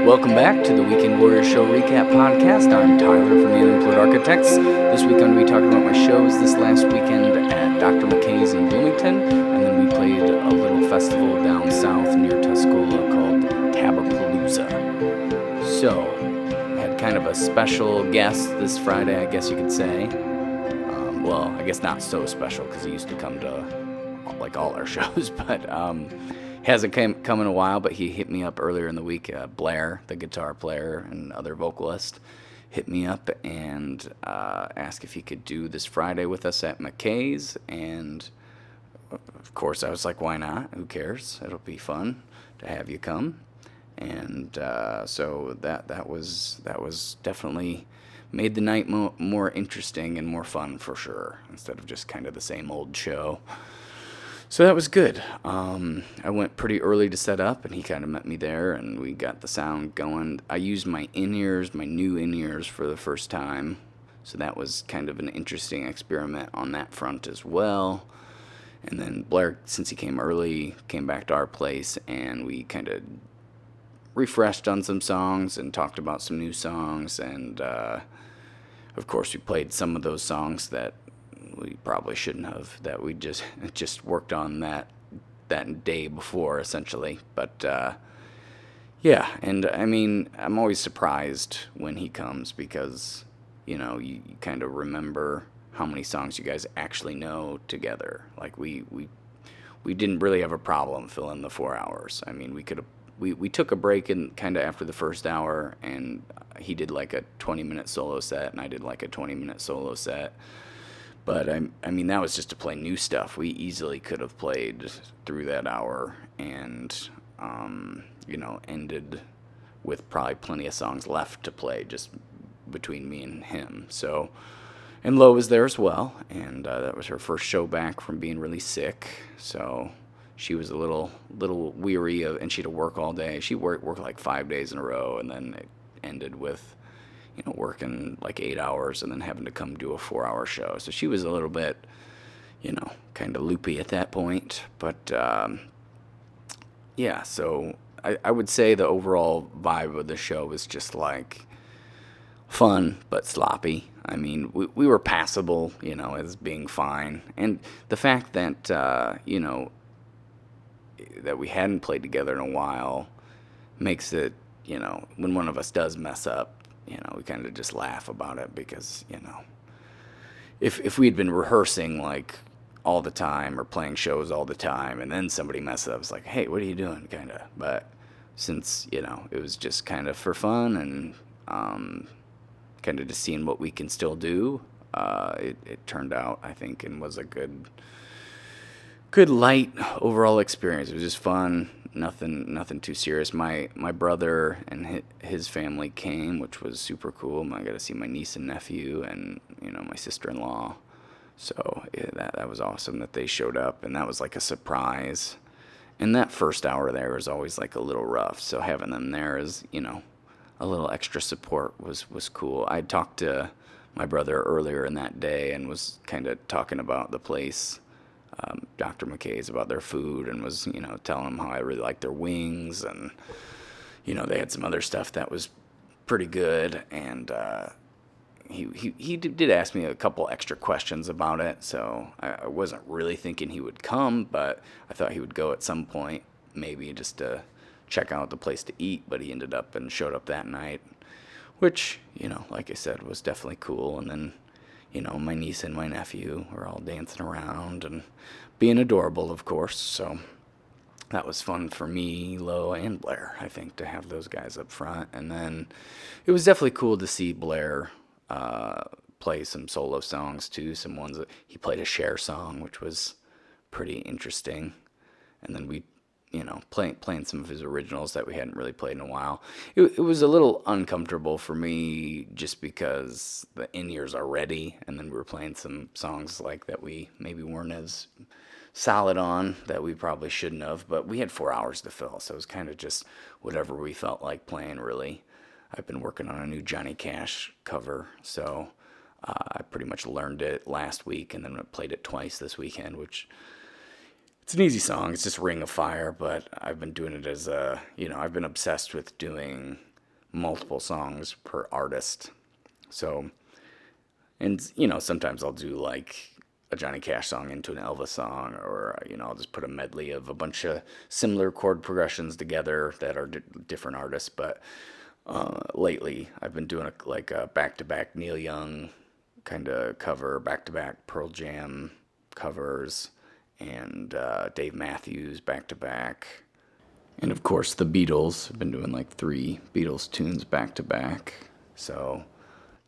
Welcome back to the Weekend Warrior Show Recap Podcast. I'm Tyler from the Unemployed Architects. This week I'm going to be talking about my shows this last weekend at Dr. McKay's in Bloomington, and then we played a little festival down south near Tuscola called Tabbapalooza. So, I had kind of a special guest this Friday, I guess you could say. Well, I guess not so special because he used to come to like all our shows, but hasn't come in a while, but he hit me up earlier in the week. Blair, the guitar player and other vocalist, hit me up and asked if he could do this Friday with us at McKay's. And of course, I was like, why not? Who cares? It'll be fun to have you come. And so that was definitely made the night more interesting and more fun for sure, instead of just kind of the same old show. So that was good. I went pretty early to set up, and he kind of met me there, and we got the sound going. I used my in-ears, my new in-ears, for the first time, so that was kind of an interesting experiment on that front as well. And then Blair, since he came early, came back to our place, and we kind of refreshed on some songs and talked about some new songs, and of course we played some of those songs that we probably shouldn't have, that we just worked on that day before, essentially. But yeah, and I mean, I'm always surprised when he comes because, you know, you kind of remember how many songs you guys actually know together. Like we didn't really have a problem filling the 4 hours. I mean, we took a break in kind of after the first hour, and he did like a 20-minute solo set, and I did like a 20-minute solo set. But I mean, that was just to play new stuff. We easily could have played through that hour and, ended with probably plenty of songs left to play just between me and him. So, and Lo was there as well, and that was her first show back from being really sick. So she was a little weary and she had to work all day. She worked like 5 days in a row, and then it ended with, working like 8 hours and then having to come do a 4-hour show. So she was a little bit, kind of loopy at that point. But, yeah, so I would say the overall vibe of the show was just like fun but sloppy. I mean, we were passable, as being fine. And the fact that, that we hadn't played together in a while makes it, when one of us does mess up, we kind of just laugh about it because, if we'd been rehearsing like all the time or playing shows all the time and then somebody messes up, it's like, hey, what are you doing, kind of. But since, it was just kind of for fun and kind of just seeing what we can still do, it turned out, I think, and was a good light overall experience. It was just fun. Nothing too serious. My brother and his family came, which was super cool. I got to see my niece and nephew and, my sister-in-law. So yeah, that was awesome that they showed up, and that was like a surprise. And that first hour there was always like a little rough. So having them there as, a little extra support was cool. I talked to my brother earlier in that day and was kind of talking about the place, Dr. McKay's, about their food, and was, telling them how I really liked their wings, and, they had some other stuff that was pretty good, and he did ask me a couple extra questions about it, so I wasn't really thinking he would come, but I thought he would go at some point, maybe just to check out the place to eat, but he ended up and showed up that night, which, like I said, was definitely cool. And then, my niece and my nephew were all dancing around and being adorable, of course. So that was fun for me, Lo, and Blair, I think, to have those guys up front. And then it was definitely cool to see Blair play some solo songs, too. Some ones that he played a Cher song, which was pretty interesting. And then we, playing some of his originals that we hadn't really played in a while. It was a little uncomfortable for me just because the in-ears are ready, and then we were playing some songs like that we maybe weren't as solid on, that we probably shouldn't have, but we had 4 hours to fill, so it was kind of just whatever we felt like playing, really. I've been working on a new Johnny Cash cover, so I pretty much learned it last week, and then I played it twice this weekend, which... it's an easy song. It's just Ring of Fire, but I've been doing it as I've been obsessed with doing multiple songs per artist. So, and sometimes I'll do like a Johnny Cash song into an Elvis song, or I'll just put a medley of a bunch of similar chord progressions together that are different artists. But lately, I've been doing a back-to-back Neil Young kind of cover, back-to-back Pearl Jam covers, and Dave Matthews back-to-back. And of course, the Beatles. I've been doing like 3 Beatles tunes back-to-back. So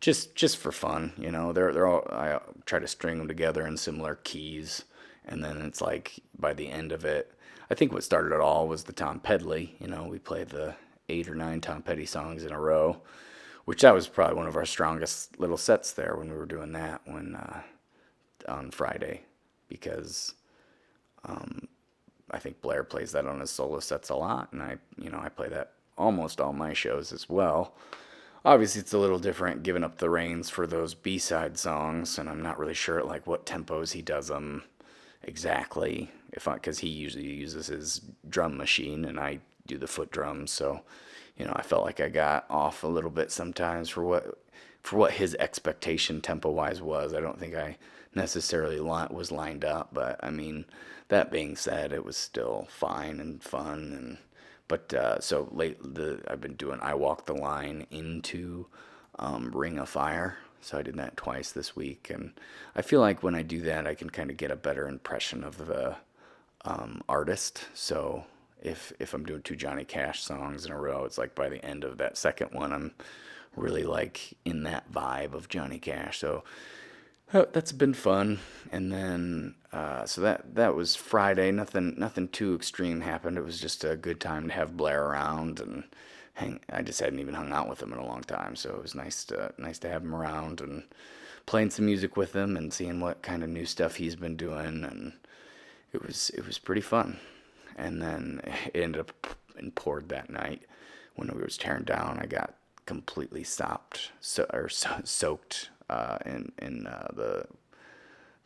just for fun, they're all, I try to string them together in similar keys, and then it's like by the end of it, I think what started it all was the Tom Pedley. We played the 8 or 9 Tom Petty songs in a row, which that was probably one of our strongest little sets there when we were doing that on Friday, because I think Blair plays that on his solo sets a lot, and I play that almost all my shows as well. Obviously, it's a little different giving up the reins for those B-side songs, and I'm not really sure at like what tempos he does them exactly, because he usually uses his drum machine and I do the foot drums. So, I felt like I got off a little bit sometimes for what his expectation tempo-wise was. I don't think I necessarily was lined up, but I mean, that being said, it was still fine and fun. But so I've been doing I Walk the Line into Ring of Fire. So I did that twice this week, and I feel like when I do that, I can kind of get a better impression of the artist. So if I'm doing 2 Johnny Cash songs in a row, it's like by the end of that second one, I'm really like in that vibe of Johnny Cash. So that's been fun. And then so that was Friday. Nothing too extreme happened. It was just a good time to have Blair around, and I just hadn't even hung out with him in a long time, so it was nice to have him around and playing some music with him and seeing what kind of new stuff he's been doing, and it was pretty fun. And then it ended up and poured that night when we was tearing down. I got completely soaked in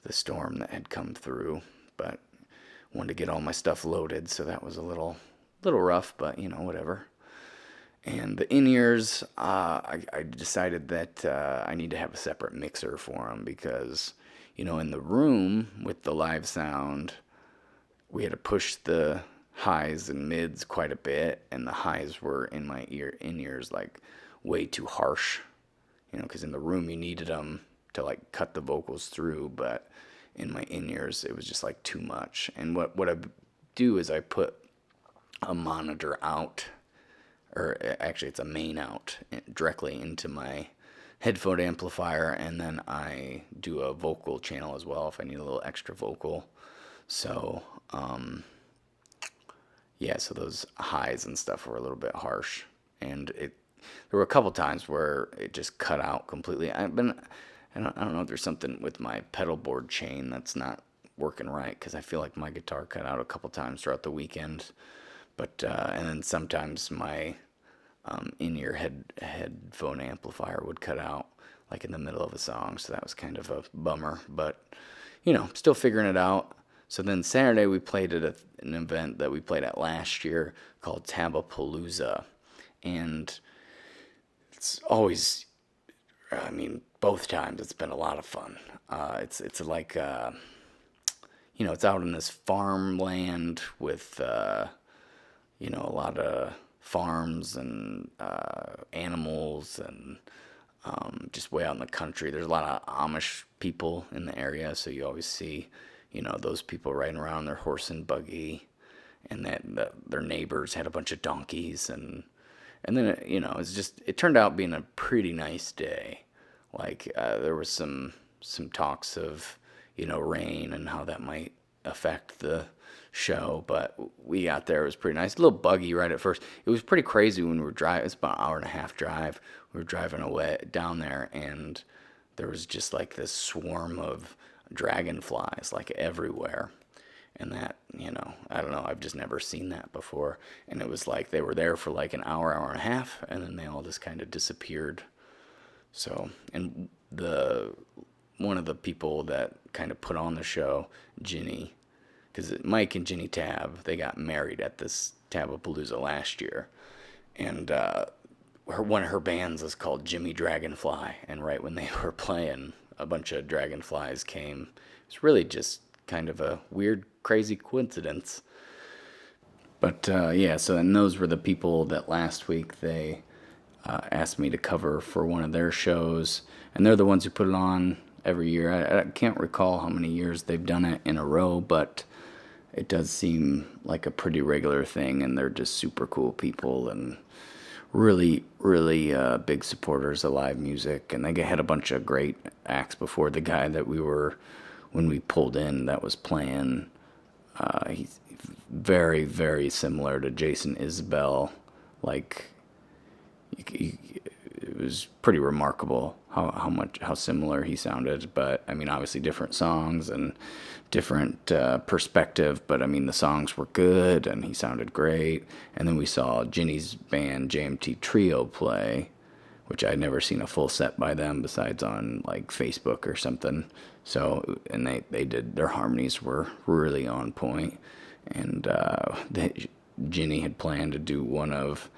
the storm that had come through, but wanted to get all my stuff loaded, so that was a little rough, but whatever. And the in-ears, I decided that I need to have a separate mixer for them, because in the room with the live sound, we had to push the highs and mids quite a bit, and the highs were in my in-ears like way too harsh, because in the room you needed them to like cut the vocals through, but in my in-ears it was just like too much. And what I do is I put a monitor out, or actually it's a main out, directly into my headphone amplifier, and then I do a vocal channel as well if I need a little extra vocal. So so those highs and stuff were a little bit harsh, and there were a couple times where it just cut out completely. I don't know if there's something with my pedal board chain that's not working right, because I feel like my guitar cut out a couple times throughout the weekend. But and then sometimes my in-ear headphone amplifier would cut out like in the middle of a song, so that was kind of a bummer. But still figuring it out. So then Saturday we played at an event that we played at last year called TabaPalooza, and it's always, I mean, both times it's been a lot of fun. It's like it's out in this farmland with a lot of farms and animals, and just way out in the country. There's a lot of Amish people in the area, so you always see those people riding around their horse and buggy, and that their neighbors had a bunch of donkeys, and then it turned out being a pretty nice day. Like there was some talks of rain and how that might affect the show, but we got there. It was pretty nice. A little buggy right at first. It was pretty crazy when we were driving. It's about an hour and a half drive. We were driving away down there, and there was just like this swarm of dragonflies like everywhere. And that, I don't know, I've just never seen that before. And it was like they were there for like an hour and a half, and then they all just kind of disappeared. So, and one of the people that kind of put on the show, Ginny, because Mike and Ginny Tab, they got married at this TabaPalooza last year. And one of her bands is called Jimmy Dragonfly, and right when they were playing, a bunch of dragonflies came. It's really just kind of a weird, crazy coincidence. But yeah, so and those were the people that last week they asked me to cover for one of their shows, and they're the ones who put it on every year. I can't recall how many years they've done it in a row, but it does seem like a pretty regular thing, and they're just super cool people and really, really big supporters of live music. And they had a bunch of great acts before. The guy that when we pulled in, that was playing, he's very, very similar to Jason Isbell. Like, it was pretty remarkable how similar he sounded. But I mean, obviously different songs and different perspective. But I mean, the songs were good and he sounded great. And then we saw Ginny's band JMT Trio play, which I'd never seen a full set by them besides on like Facebook or something. So, and they did, their harmonies were really on point. And Ginny had planned to do one of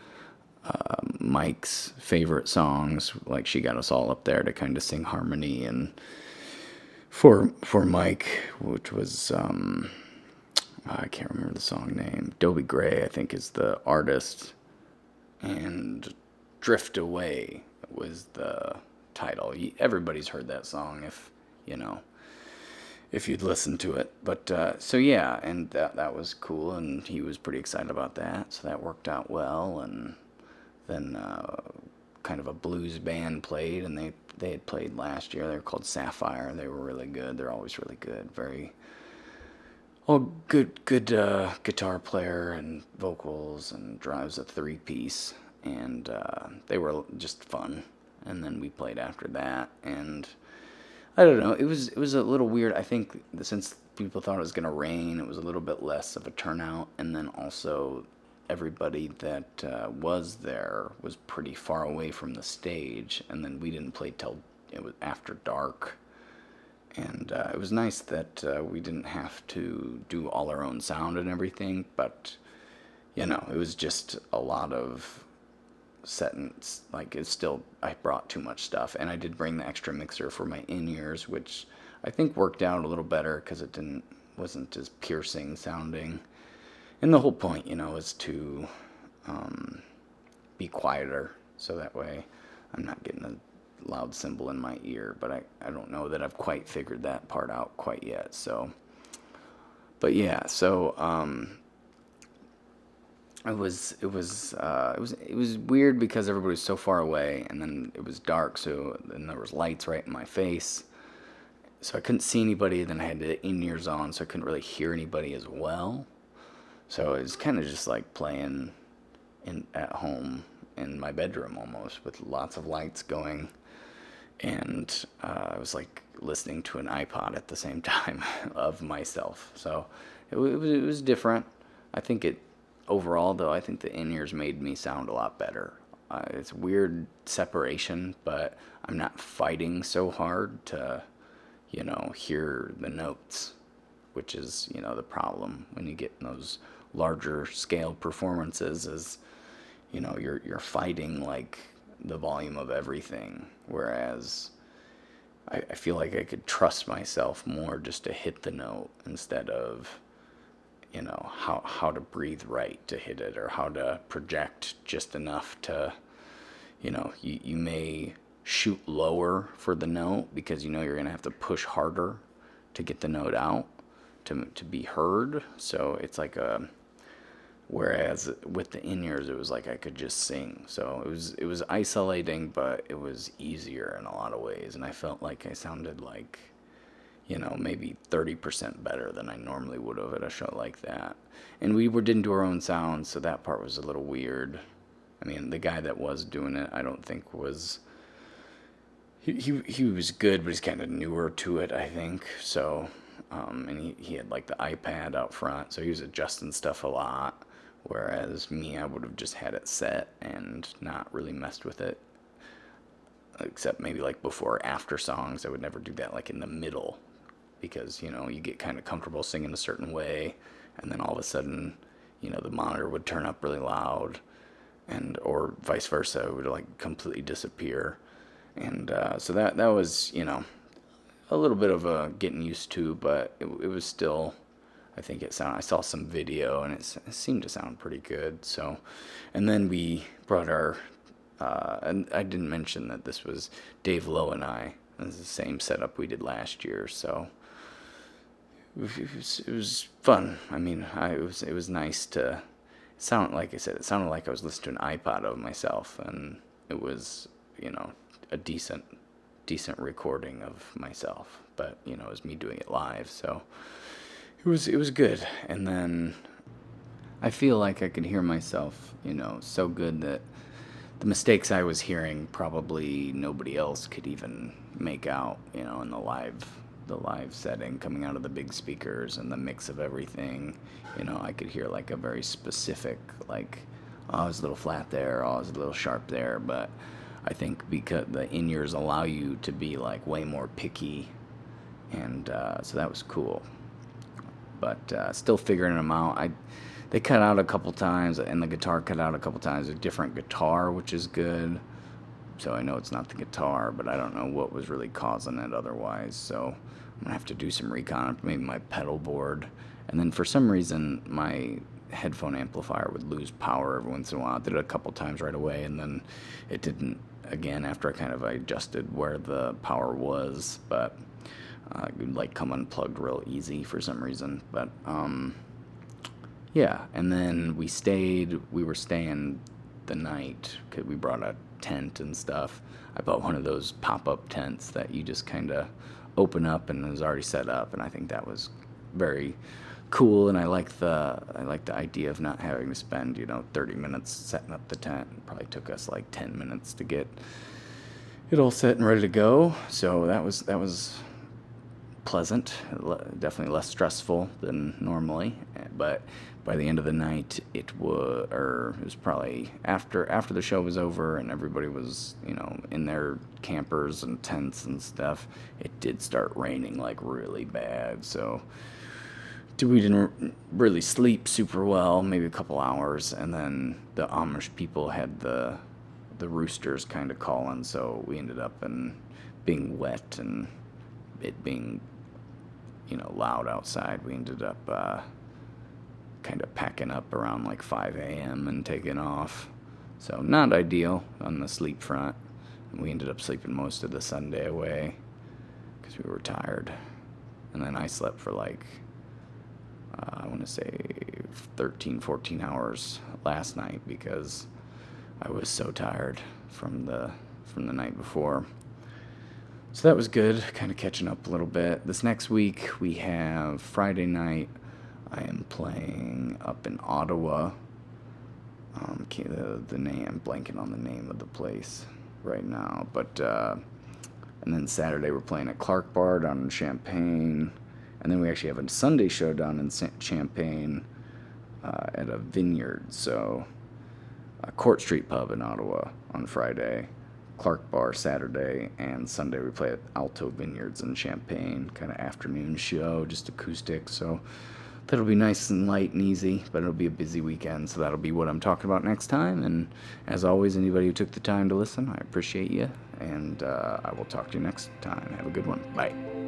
Mike's favorite songs. Like, she got us all up there to kind of sing harmony and for Mike, which was I can't remember the song name. Dobie Gray, I think, is the artist, and Drift Away was the title. Everybody's heard that song if you'd listen to it. But so yeah, and that was cool, and he was pretty excited about that, so that worked out well. And then kind of a blues band played, and they had played last year. They were called Sapphire. They were really good. They're always really good. Good guitar player and vocals, and drives a 3-piece, and they were just fun. And then we played after that, and I don't know. It was a little weird. I think since people thought it was gonna rain, it was a little bit less of a turnout, and then also everybody that was there was pretty far away from the stage, and then we didn't play till it was after dark. And it was nice that we didn't have to do all our own sound and everything, but it was just a lot of settings. Like, it's still, I brought too much stuff, and I did bring the extra mixer for my in-ears, which I think worked out a little better because it wasn't as piercing sounding. And the whole point, is to be quieter, so that way I'm not getting a loud cymbal in my ear. But I don't know that I've quite figured that part out quite yet. So, but yeah, so it was weird because everybody was so far away, and then it was dark, so then there was lights right in my face, so I couldn't see anybody. Then I had the in-ears on, so I couldn't really hear anybody as well. So it was kind of just like playing at home in my bedroom almost, with lots of lights going, and I was like listening to an iPod at the same time of myself. So it was different. I think overall, though, I think the in-ears made me sound a lot better. It's weird separation, but I'm not fighting so hard to, hear the notes, which is, the problem when you get in those larger scale performances is, you're fighting like the volume of everything, whereas I feel like I could trust myself more just to hit the note instead of how to breathe right to hit it, or how to project just enough to, you may shoot lower for the note because you're going to have to push harder to get the note out to be heard. So it's like whereas with the in-ears, it was like I could just sing. So it was isolating, but it was easier in a lot of ways. And I felt like I sounded like, maybe 30% better than I normally would have at a show like that. And we didn't do our own sounds, so that part was a little weird. I mean, the guy that was doing it, I don't think was... He was good, but he's kind of newer to it, I think. So, and he had like the iPad out front, so he was adjusting stuff a lot. Whereas me, I would have just had it set and not really messed with it. Except maybe like before or after songs, I would never do that like in the middle. Because, you get kind of comfortable singing a certain way, and then all of a sudden, the monitor would turn up really loud, or vice versa, it would like completely disappear. And so that was, a little bit of a getting used to, but it was still, I think I saw some video and it seemed to sound pretty good. So, and then we brought and I didn't mention that this was Dave Lowe and I. It was the same setup we did last year, so it was fun. I mean, it was nice to sound, like I said, it sounded like I was listening to an iPod of myself, and it was, a decent recording of myself, but it was me doing it live, so it was good. And then I feel like I could hear myself, so good that the mistakes I was hearing probably nobody else could even make out, in the live setting, coming out of the big speakers and the mix of everything. I could hear like a very specific, like, oh, I was a little flat there, oh, I was a little sharp there. But I think because the in-ears allow you to be like way more picky, and so that was cool. But still figuring them out. They cut out a couple times, and the guitar cut out a couple times. A different guitar, which is good. So I know it's not the guitar, but I don't know what was really causing it otherwise. So I'm gonna have to do some recon, maybe my pedal board. And then for some reason, my headphone amplifier would lose power every once in a while. I did it a couple times right away, and then it didn't again after I adjusted where the power was. But it would like come unplugged real easy for some reason. But yeah, and then we were staying the night because we brought a tent and stuff. I bought one of those pop-up tents that you just kind of open up and it was already set up, and I think that was very cool. And I like the idea of not having to spend 30 minutes setting up the tent. It probably took us like 10 minutes to get it all set and ready to go. So that was pleasant, definitely less stressful than normally. But by the end of the night, it was probably after the show was over and everybody was in their campers and tents and stuff, it did start raining like really bad. So we didn't really sleep super well, maybe a couple hours. And then the Amish people had the roosters kind of calling, so we ended up being wet and it being loud outside. We ended up kind of packing up around like 5 a.m. and taking off. So not ideal on the sleep front. And we ended up sleeping most of the Sunday away because we were tired. And then I slept for like, I want to say 13, 14 hours last night because I was so tired from the night before. So that was good, kind of catching up a little bit. This next week, we have Friday night. I am playing up in Ottawa. I'm blanking on the name of the place right now. But and then Saturday, we're playing at Clark Bar down in Champaign. And then we actually have a Sunday show down in Champaign at a vineyard. So Court Street Pub in Ottawa on Friday. Clark Bar Saturday, and Sunday we play at Alto Vineyards in Champaign, kind of afternoon show, just acoustic. So that'll be nice and light and easy, but it'll be a busy weekend, so that'll be what I'm talking about next time. And as always, anybody who took the time to listen, I appreciate you, and I will talk to you next time. Have a good one. Bye.